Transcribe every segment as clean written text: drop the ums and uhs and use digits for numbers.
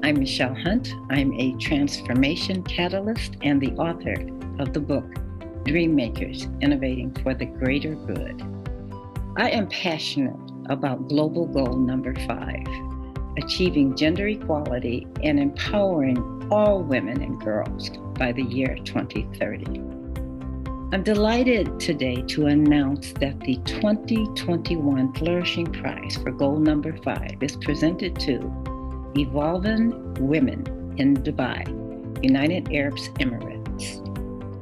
I'm Michelle Hunt. I'm a transformation catalyst and the author of the book, Dream Makers, Innovating for the Greater Good. I am passionate about global goal number 5, achieving gender equality and empowering all women and girls by the year 2030. I'm delighted today to announce that the 2021 Flourishing Prize for goal number 5 is presented to Evolvin Women in Dubai, United Arab Emirates.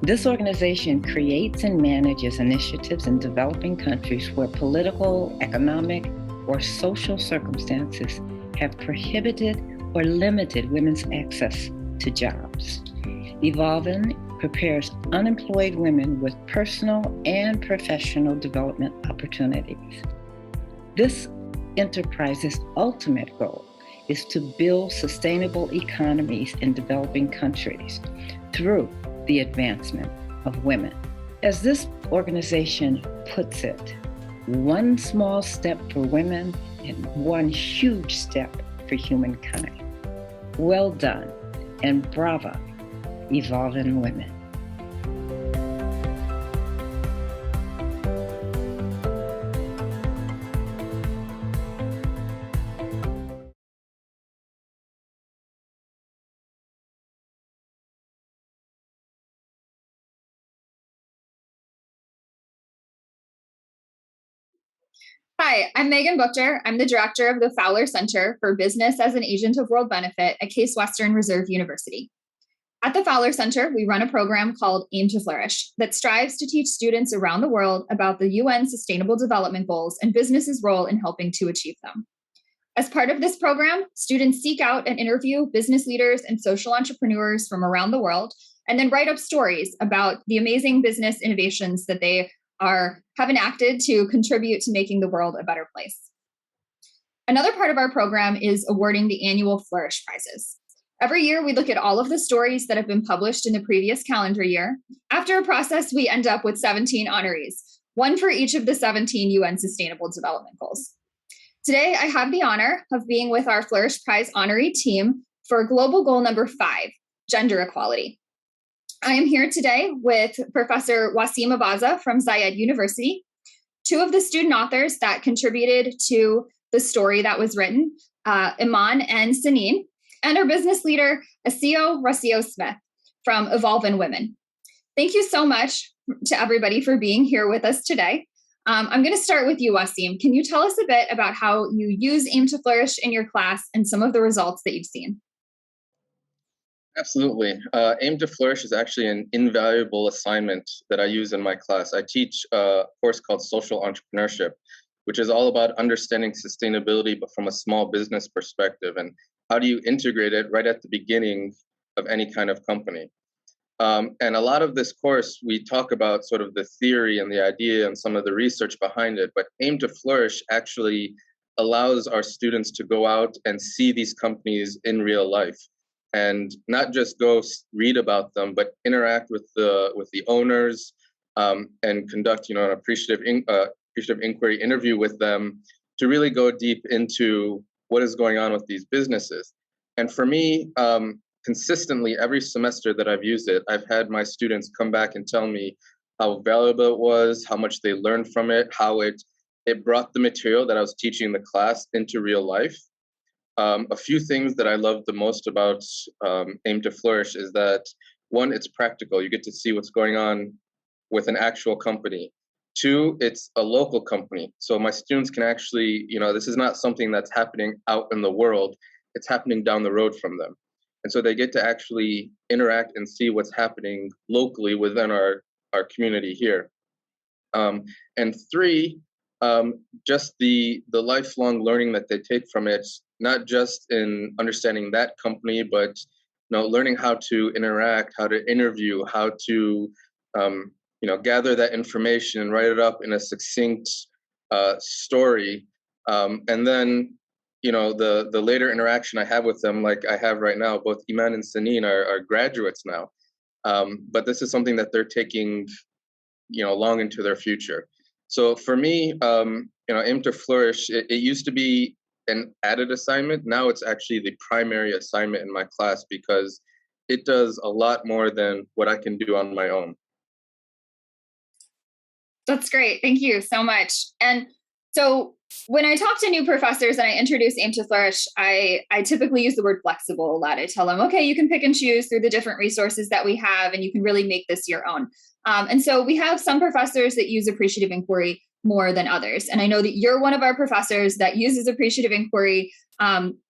This organization creates and manages initiatives in developing countries where political, economic, or social circumstances have prohibited or limited women's access to jobs. Evolvin prepares unemployed women with personal and professional development opportunities. This enterprise's ultimate goal is to build sustainable economies in developing countries through the advancement of women. As this organization puts it, one small step for women and one huge step for humankind. Well done and bravo, Evolvin Women. Hi, I'm Megan Buchter. I'm the director of the Fowler Center for Business as an Agent of World Benefit at Case Western Reserve University. At the Fowler Center, we run a program called Aim to Flourish that strives to teach students around the world about the UN Sustainable Development Goals and businesses' role in helping to achieve them. As part of this program, students seek out and interview business leaders and social entrepreneurs from around the world, and then write up stories about the amazing business innovations that they have enacted to contribute to making the world a better place. Another part of our program is awarding the annual Flourish Prizes. Every year, we look at all of the stories that have been published in the previous calendar year. After a process, we end up with 17 honorees, one for each of the 17 UN Sustainable Development Goals. Today, I have the honor of being with our Flourish Prize honoree team for global goal number 5, gender equality. I am here today with Professor Wasseem Abaza from Zayed University, 2 of the student authors that contributed to the story that was written, Eman and Seeneen, and our business leader, Assia Riccio from Evolvin Women. Thank you so much to everybody for being here with us today. I'm going to start with you, Wasseem. Can you tell us a bit about how you use Aim to Flourish in your class and some of the results that you've seen? Absolutely. Aim to Flourish is actually an invaluable assignment that I use in my class. I teach a course called Social Entrepreneurship, which is all about understanding sustainability, but from a small business perspective. And how do you integrate it right at the beginning of any kind of company? And a lot of this course, we talk about sort of the theory and the idea and some of the research behind it, but Aim to Flourish actually allows our students to go out and see these companies in real life. And not just go read about them, but interact with the owners and conduct, an appreciative inquiry interview with them to really go deep into what is going on with these businesses. And for me, consistently every semester that I've used it, I've had my students come back and tell me how valuable it was, how much they learned from it, how it brought the material that I was teaching in the class into real life. A few things that I love the most about Aim to Flourish is that, 1, it's practical. You get to see what's going on with an actual company. 2, it's a local company. So my students can actually, this is not something that's happening out in the world. It's happening down the road from them. And so they get to actually interact and see what's happening locally within our community here. And 3, just the lifelong learning that they take from it, not just in understanding that company, but learning how to interact, how to interview, how to gather that information and write it up in a succinct story, and then the later interaction I have with them, like I have right now. Both Eman and Seeneen are graduates now, but this is something that they're taking long into their future. So for me, Aim to Flourish, it used to be an added assignment. Now it's actually the primary assignment in my class because it does a lot more than what I can do on my own. That's great. Thank you so much. And so when I talk to new professors and I introduce Aim to Flourish, I typically use the word flexible a lot. I tell them, okay, you can pick and choose through the different resources that we have, and you can really make this your own. And so we have some professors that use appreciative inquiry more than others. And I know that you're one of our professors that uses appreciative inquiry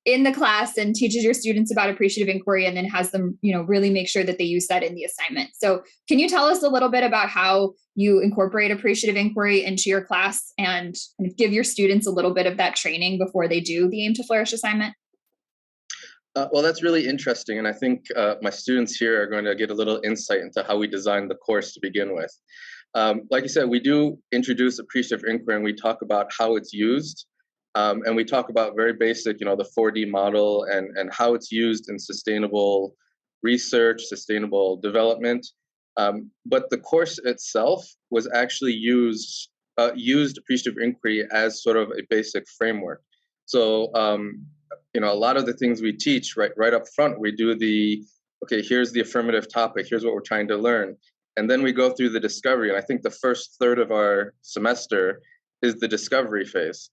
in the class and teaches your students about appreciative inquiry, and then has them, really make sure that they use that in the assignment. So can you tell us a little bit about how you incorporate appreciative inquiry into your class and give your students a little bit of that training before they do the Aim to Flourish assignment? Well, that's really interesting. And I think my students here are going to get a little insight into how we designed the course to begin with. Like you said, we do introduce appreciative inquiry, and we talk about how it's used. And we talk about very basic, the 4D model and how it's used in sustainable research, sustainable development. But the course itself was actually used appreciative inquiry as sort of a basic framework. So, a lot of the things we teach right up front, we do okay, here's the affirmative topic, here's what we're trying to learn. And then we go through the discovery. And I think the first third of our semester is the discovery phase.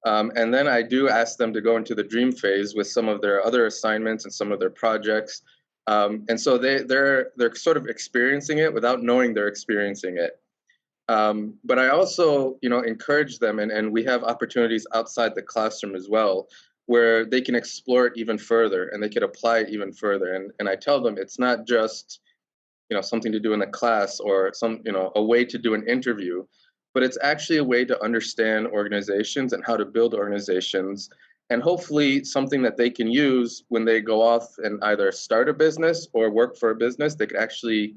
And then I do ask them to go into the dream phase with some of their other assignments and some of their projects. And so they're sort of experiencing it without knowing they're experiencing it. But I also, encourage them, and we have opportunities outside the classroom as well, where they can explore it even further and they can apply it even further. And I tell them it's not just, something to do in the class or a way to do an interview, but it's actually a way to understand organizations and how to build organizations, and hopefully something that they can use when they go off and either start a business or work for a business. They can actually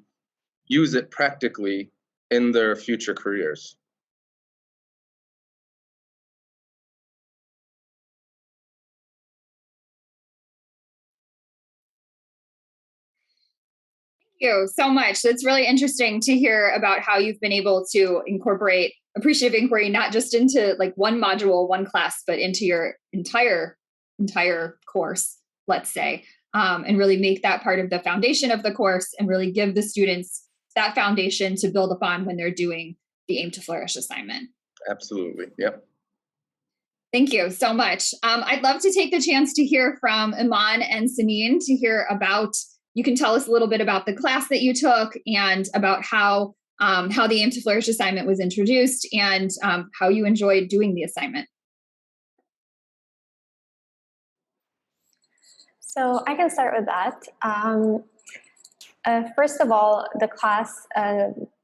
use it practically in their future careers. You so much. It's really interesting to hear about how you've been able to incorporate appreciative inquiry, not just into like one module, one class, but into your entire course, let's say, and really make that part of the foundation of the course and really give the students that foundation to build upon when they're doing the Aim to Flourish assignment. Absolutely. Yep. Thank you so much. I'd love to take the chance to hear from Eman and Seeneen to hear about, you can tell us a little bit about the class that you took and about how the Aim to Flourish assignment was introduced and how you enjoyed doing the assignment. So I can start with that. First of all, the class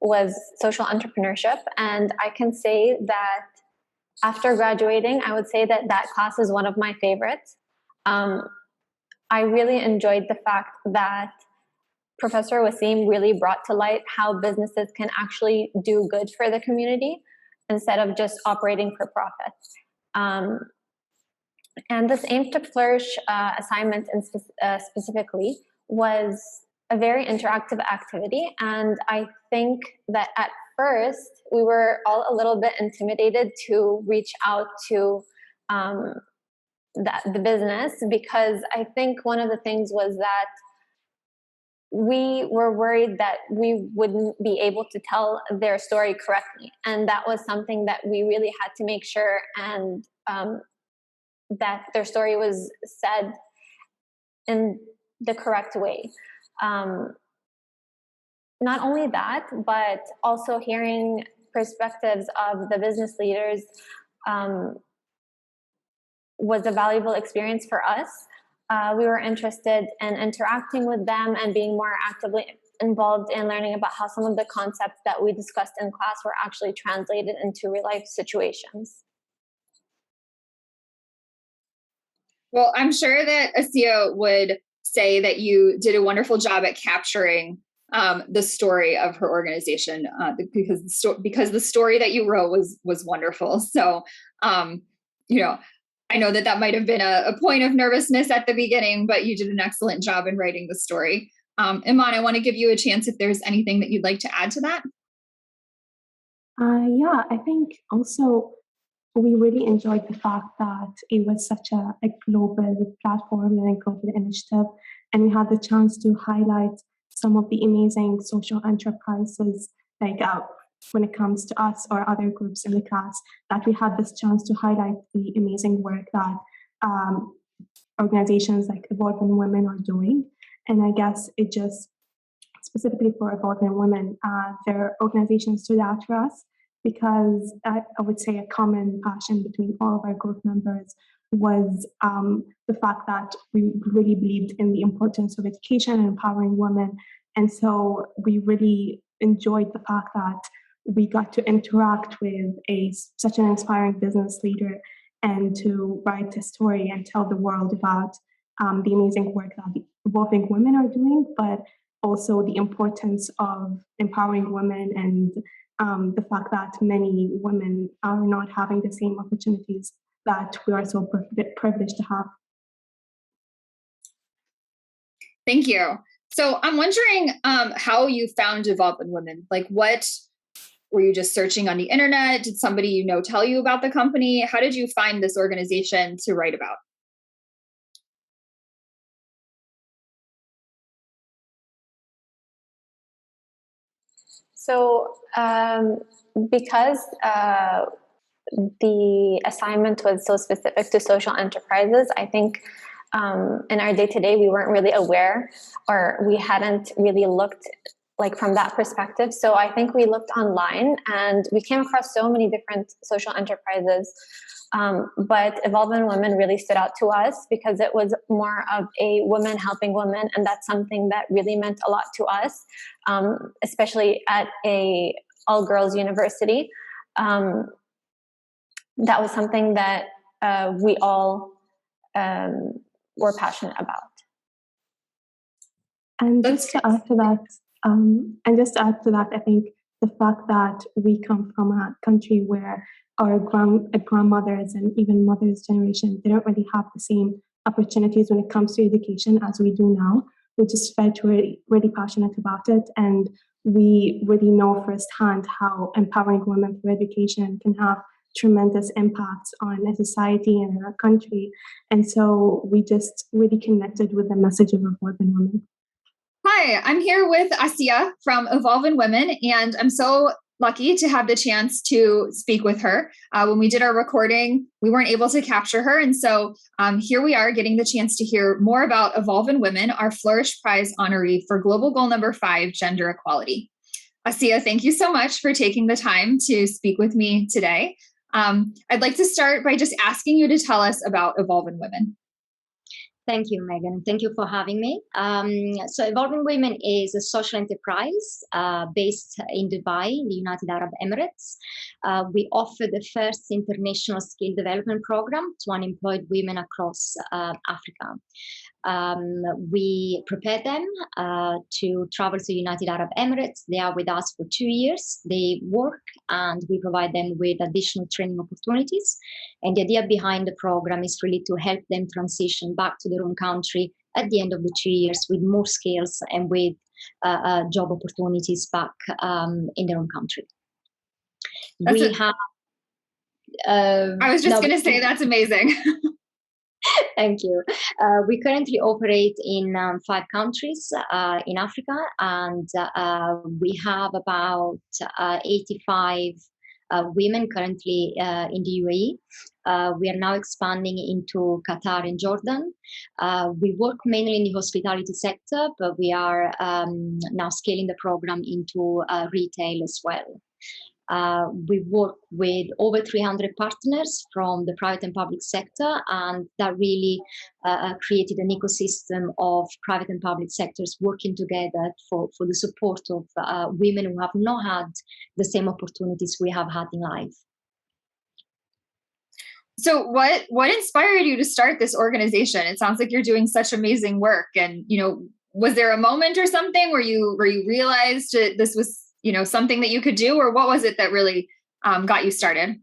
was social entrepreneurship, and I can say that after graduating, I would say that class is one of my favorites. I really enjoyed the fact that Professor Wasseem really brought to light how businesses can actually do good for the community instead of just operating for profit. And this Aim to Flourish assignment specifically was a very interactive activity. And I think that at first we were all a little bit intimidated to reach out to the business, because I think one of the things was that we were worried that we wouldn't be able to tell their story correctly. And that was something that we really had to make sure, and that their story was said in the correct way. Not only that, but also hearing perspectives of the business leaders was a valuable experience for us. We were interested in interacting with them and being more actively involved in learning about how some of the concepts that we discussed in class were actually translated into real life situations. Well, I'm sure that Assia would say that you did a wonderful job at capturing the story of her organization, because the story that you wrote was wonderful. So, I know that might have been a point of nervousness at the beginning, but you did an excellent job in writing the story. Eman, I want to give you a chance if there's anything that you'd like to add to that. Yeah, I think also we really enjoyed the fact that it was such a global platform and a global initiative, and we had the chance to highlight some of the amazing social enterprises, like when it comes to us or other groups in the class, that we had this chance to highlight the amazing work that organizations like Evolvin Women are doing. And I guess it just, specifically for Evolvin Women, their organization stood out for us because I would say a common passion between all of our group members was the fact that we really believed in the importance of education and empowering women. And so we really enjoyed the fact that we got to interact with such an inspiring business leader and to write a story and tell the world about the amazing work that the Evolving Women are doing, but also the importance of empowering women and the fact that many women are not having the same opportunities that we are so privileged to have. Thank you. So I'm wondering how you found Evolvin Women. Like, what were you just searching on the internet? Did somebody you know tell you about the company? How did you find this organization to write about? So because the assignment was so specific to social enterprises, I think in our day-to-day, we weren't really aware, or we hadn't really looked like from that perspective. So I think we looked online and we came across so many different social enterprises. But Evolvin Women really stood out to us because it was more of a woman helping women. And that's something that really meant a lot to us, especially at a all-girls university. That was something that we all were passionate about. And just to add to that, I think the fact that we come from a country where our grandmothers and even mothers' generation didn't really have the same opportunities when it comes to education as we do now. We just felt really, really passionate about it, and we really know firsthand how empowering women through education can have tremendous impacts on a society and a country. And so we just really connected with the message of Evolvin Women. Hi, I'm here with Assia from Evolvin Women, and I'm so lucky to have the chance to speak with her. When we did our recording, we weren't able to capture her, and so here we are getting the chance to hear more about Evolvin Women, our Flourish Prize honoree for Global Goal number 5, Gender Equality. Assia, thank you so much for taking the time to speak with me today. I'd like to start by just asking you to tell us about Evolvin Women. Thank you, Megan. Thank you for having me. So Evolvin Women is a social enterprise based in Dubai, in the United Arab Emirates. We offer the first international skill development program to unemployed women across Africa. We prepare them to travel to United Arab Emirates. They are with us for 2 years. They work and we provide them with additional training opportunities. And the idea behind the program is really to help them transition back to their own country at the end of the 2 years with more skills and with job opportunities back in their own country. I was just going to say that's amazing. Thank you. We currently operate in 5 countries in Africa, and we have about 85 women currently in the UAE. We are now expanding into Qatar and Jordan. We work mainly in the hospitality sector, but we are now scaling the program into retail as well. We work with over 300 partners from the private and public sector, and that really created an ecosystem of private and public sectors working together for the support of women who have not had the same opportunities we have had in life. So what inspired you to start this organization? It sounds like you're doing such amazing work. And, was there a moment or something where you realized that this was something that you could do, or what was it that really got you started?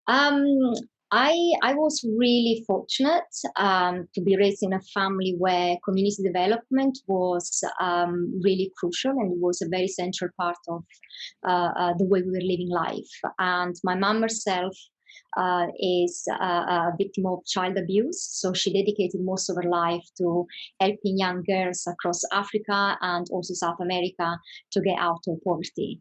I was really fortunate to be raised in a family where community development was really crucial, and it was a very central part of the way we were living life. And my mom herself is a victim of child abuse. So she dedicated most of her life to helping young girls across Africa and also South America to get out of poverty.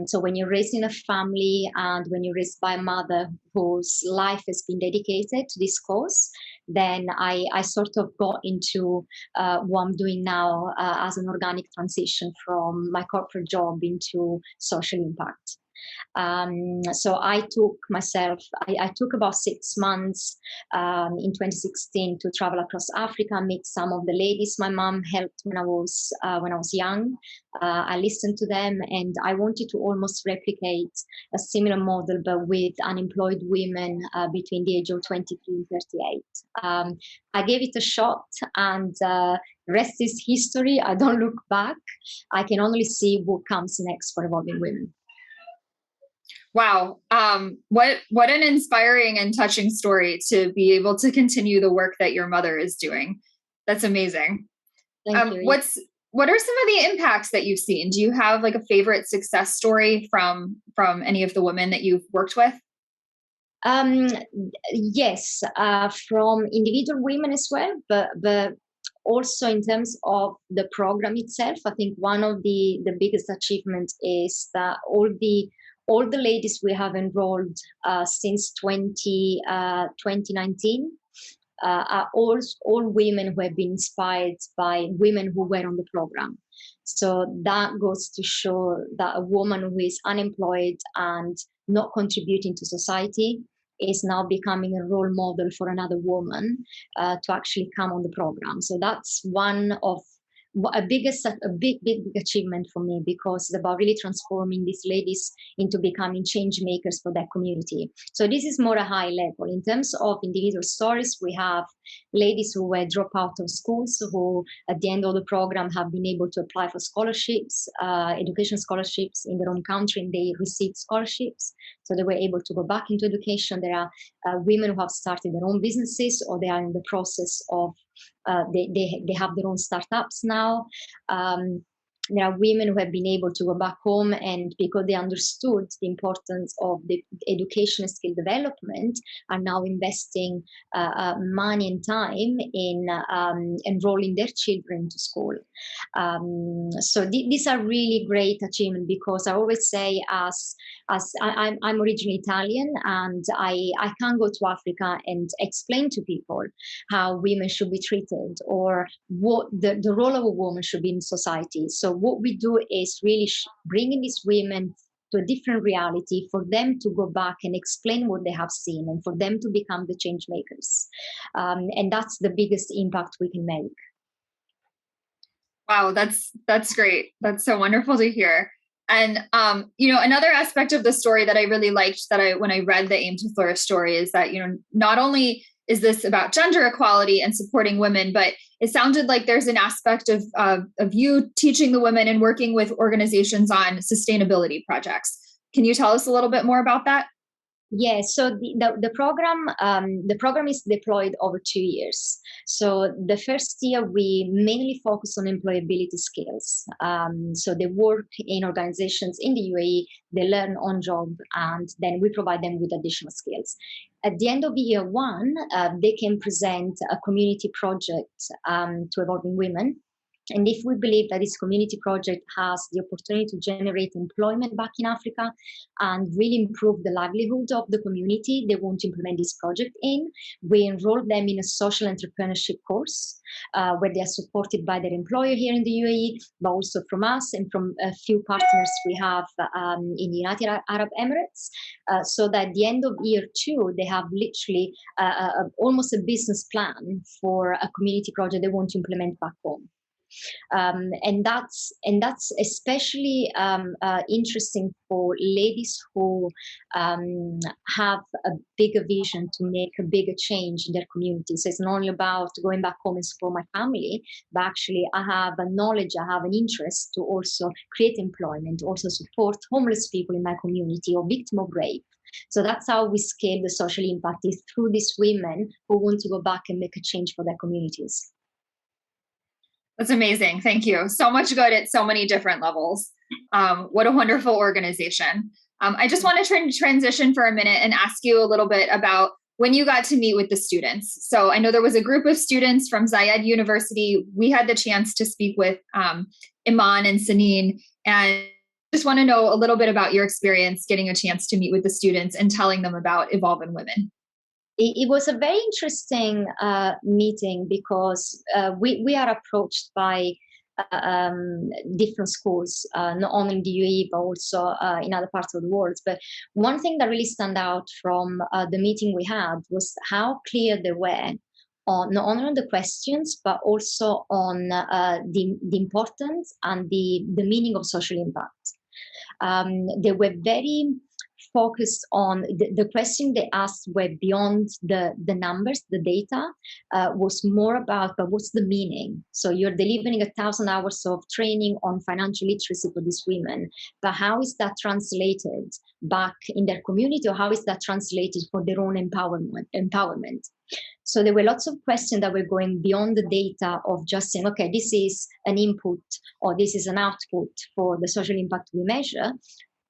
So when you're raised in a family and when you're raised by a mother whose life has been dedicated to this cause, then I sort of got into what I'm doing now as an organic transition from my corporate job into social impact. So I took about 6 months in 2016 to travel across Africa, meet some of the ladies my mom helped when I was young. I listened to them, and I wanted to almost replicate a similar model, but with unemployed women between the age of 23 and 38. I gave it a shot, and rest is history. I don't look back. I can only see what comes next for Evolvin Women. Wow. What an inspiring and touching story to be able to continue the work that your mother is doing. That's amazing. Thank you. What are some of the impacts that you've seen? Do you have like a favorite success story from any of the women that you've worked with? Yes, from individual women as well, but also in terms of the program itself. I think one of the biggest achievements is that all the ladies we have enrolled since 2019 are all women who have been inspired by women who were on the program. So that goes to show that a woman who is unemployed and not contributing to society is now becoming a role model for another woman to actually come on the program. So that's one of a big achievement for me, because it's about really transforming these ladies into becoming change makers for their community. So this is more a high level. In terms of individual stories, we have ladies who were dropped out of schools, who at the end of the program have been able to apply for scholarships, education scholarships in their own country, and they received scholarships. So they were able to go back into education. There are women who have started their own businesses, or they are in the process of they have their own startups now. There are women who have been able to go back home, and because they understood the importance of the education and skill development, are now investing money and time in enrolling their children into school. So these are really great achievements, because I always say, as I'm originally Italian, and I can't go to Africa and explain to people how women should be treated or what the role of a woman should be in society. So what we do is really bringing these women to a different reality, for them to go back and explain what they have seen, and for them to become the change makers. And that's the biggest impact we can make. Wow, that's great. That's so wonderful to hear. And another aspect of the story that I really liked, when I read the Aim to Flourish story, is that not only is this about gender equality and supporting women, but it sounded like there's an aspect of you teaching the women and working with organizations on sustainability projects. Can you tell us a little bit more about that? Yes, so the program is deployed over 2 years. So the first year we mainly focus on employability skills. So they work in organizations in the UAE, they learn on job, and then we provide them with additional skills. At the end of year one, they can present a community project to Evolvin Women. And if we believe that this community project has the opportunity to generate employment back in Africa and really improve the livelihood of the community they want to implement this project in, we enroll them in a social entrepreneurship course where they are supported by their employer here in the UAE, but also from us and from a few partners we have in the United Arab Emirates, so that at the end of year two, they have literally almost a business plan for a community project they want to implement back home. And that's especially interesting for ladies who have a bigger vision to make a bigger change in their communities. So it's not only about going back home and support my family, but actually I have a knowledge, I have an interest to also create employment, also support homeless people in my community or victim of rape. So that's how we scale the social impact, is through these women who want to go back and make a change for their communities. That's amazing. Thank you. So much good at so many different levels. What a wonderful organization. I just want to transition for a minute and ask you a little bit about when you got to meet with the students. So I know there was a group of students from Zayed University. We had the chance to speak with Eman and Seeneen, and just want to know a little bit about your experience getting a chance to meet with the students and telling them about Evolvin Women. It was a very interesting meeting because we are approached by different schools, not only in the UAE, but also in other parts of the world. But one thing that really stand out from the meeting we had was how clear they were on not only on the questions, but also on the importance and the meaning of social impact. They were very focused on the question they asked were beyond the numbers, the data, was more about, but what's the meaning? So you're delivering 1,000 hours of training on financial literacy for these women, but how is that translated back in their community, or how is that translated for their own empowerment? So there were lots of questions that were going beyond the data of just saying, okay, this is an input or this is an output for the social impact we measure.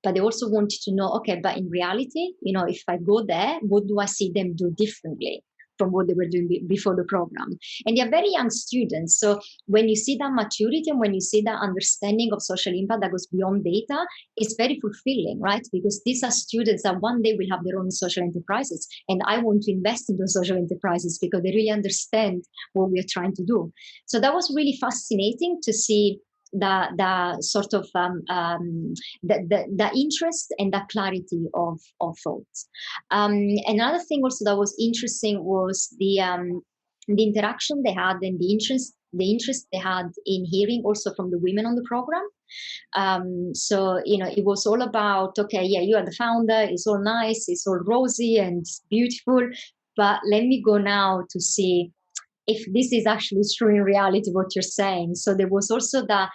But they also wanted to know, okay, but in reality, if I go there, what do I see them do differently from what they were doing before the program? And they're very young students. So when you see that maturity and when you see that understanding of social impact that goes beyond data, it's very fulfilling, right? Because these are students that one day will have their own social enterprises. And I want to invest in those social enterprises because they really understand what we are trying to do. So that was really fascinating to see the sort of the interest and the clarity of thoughts. Another thing also that was interesting was the interaction they had and the interest they had in hearing also from the women on the program. So it was all about, okay, yeah, you are the founder, it's all nice, it's all rosy and beautiful, but let me go now to see if this is actually true in reality, what you're saying. So there was also the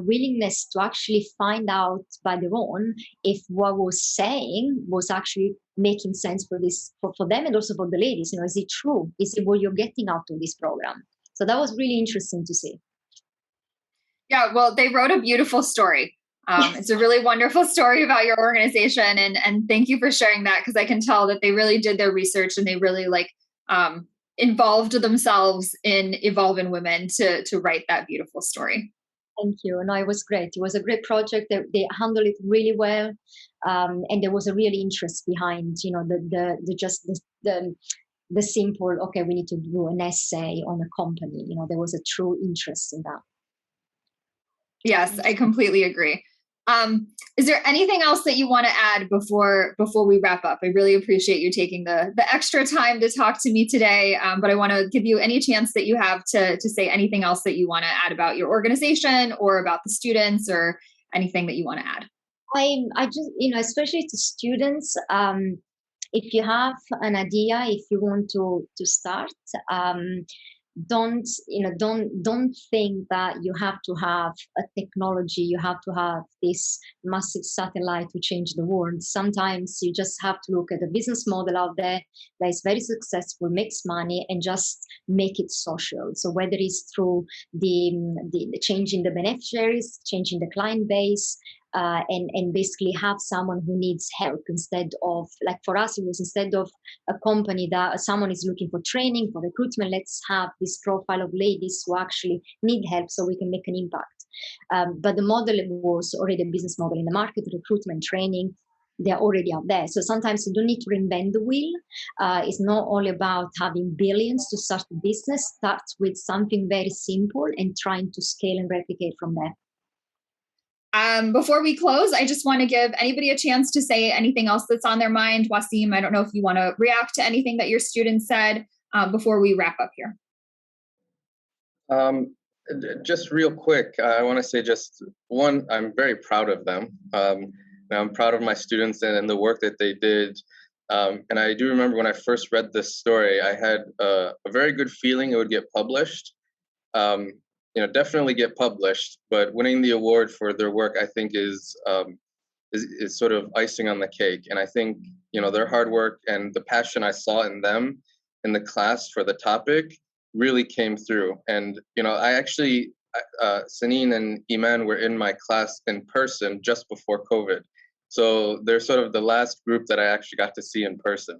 willingness to actually find out by their own if what was saying was actually making sense for them and also for the ladies. Is it true? Is it what you're getting out of this program? So that was really interesting to see. Yeah, well, they wrote a beautiful story. It's a really wonderful story about your organization, and thank you for sharing that, because I can tell that they really did their research and they really involved themselves in Evolvin Women to write that beautiful story. Thank you. No, it was great. It was a great project. They handled it really well, and there was a real interest behind, the simple. Okay, we need to do an essay on a company. There was a true interest in that. Yes, I completely agree. Is there anything else that you want to add before we wrap up? I really appreciate you taking the extra time to talk to me today, but I want to give you any chance that you have to say anything else that you want to add about your organization or about the students or anything that you want to add. I just, especially to students, if you have an idea, if you want to start, don't think that you have to have a technology, you have to have this massive satellite to change the world. Sometimes you just have to look at a business model out there that is very successful, makes money, and just make it social. So whether it's through the changing the beneficiaries, changing the client base, and basically have someone who needs help instead of, like for us, it was instead of a company that someone is looking for training, for recruitment, let's have this profile of ladies who actually need help so we can make an impact. But the model was already a business model in the market, recruitment, training, they're already out there. So sometimes you don't need to reinvent the wheel. It's not all about having billions to start a business. Start with something very simple and trying to scale and replicate from there. Before we close, I just want to give anybody a chance to say anything else that's on their mind. Wasseem, I don't know if you want to react to anything that your students said before we wrap up here. Just real quick, I want to say just one, I'm very proud of them. I'm proud of my students and the work that they did. And I do remember when I first read this story, I had a very good feeling it would get published. Definitely get published, but winning the award for their work, I think, is sort of icing on the cake. And I think, their hard work and the passion I saw in them in the class for the topic really came through. And, I Seeneen and Eman were in my class in person just before COVID. So they're sort of the last group that I actually got to see in person.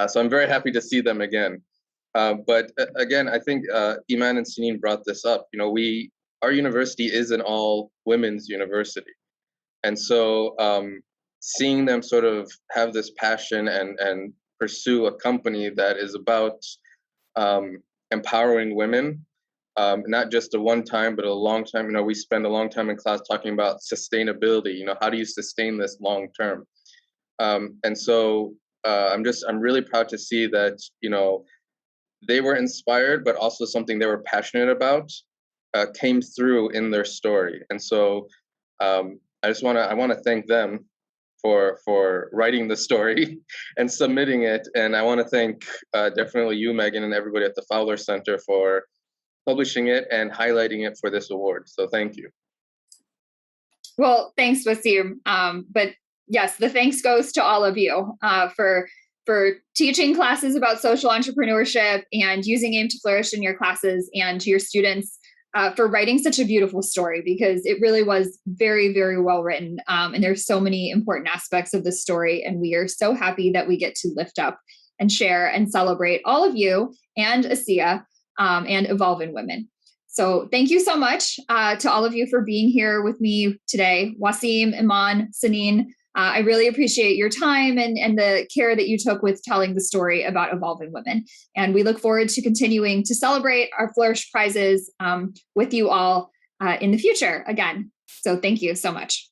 So I'm very happy to see them again. But again, I think Eman and Seeneen brought this up. You know, our university is an all women's university. And so seeing them sort of have this passion and pursue a company that is about empowering women, not just a one time, but a long time. You know, we spend a long time in class talking about sustainability. You know, how do you sustain this long term? And so I'm really proud to see that, you know, they were inspired, but also something they were passionate about came through in their story. And so I want to thank them for writing the story and submitting it. And I want to thank definitely you, Megan, and everybody at the Fowler Center for publishing it and highlighting it for this award. So thank you. Well, thanks, Wasseem. But yes, the thanks goes to all of you for teaching classes about social entrepreneurship and using Aim to Flourish in your classes, and to your students for writing such a beautiful story, because it really was very, very well written. And there's so many important aspects of the story. And we are so happy that we get to lift up and share and celebrate all of you and Assia and Evolvin Women. So thank you so much to all of you for being here with me today. Wasseem, Eman, Seeneen, I really appreciate your time and the care that you took with telling the story about Evolvin Women. And we look forward to continuing to celebrate our Flourish Prizes with you all in the future again. So thank you so much.